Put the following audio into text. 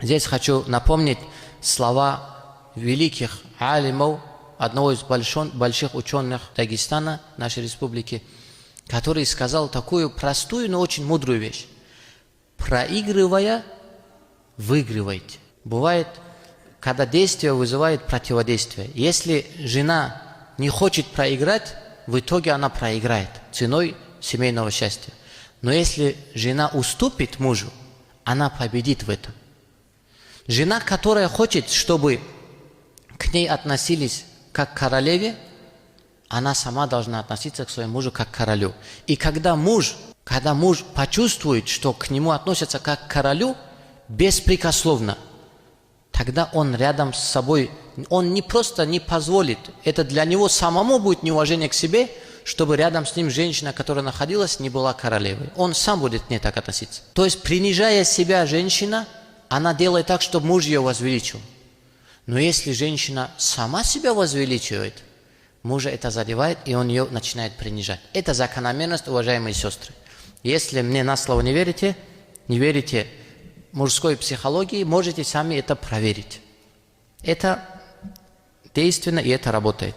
Здесь хочу напомнить слова великих алимов, одного из больших ученых Дагестана, нашей республики, который сказал такую простую, но очень мудрую вещь. Проигрывая, выигрывайте. Бывает, когда действие вызывает противодействие. Если жена не хочет проиграть, в итоге она проиграет ценой семейного счастья. Но если жена уступит мужу, она победит в этом. Жена, которая хочет, чтобы к ней относились как к королеве, она сама должна относиться к своему мужу как к королю. И когда муж почувствует, что к нему относятся как к королю, беспрекословно, тогда он рядом с собой, он не просто не позволит, это для него самому будет неуважение к себе, чтобы рядом с ним женщина, которая находилась, не была королевой. Он сам будет к ней так относиться. То есть, принижая себя женщина, она делает так, чтобы муж ее возвеличил. Но если женщина сама себя возвеличивает, мужа это задевает, и он ее начинает принижать. Это закономерность, уважаемые сестры. Если мне на слово не верите мужской психологии, можете сами это проверить. Это действенно, и это работает.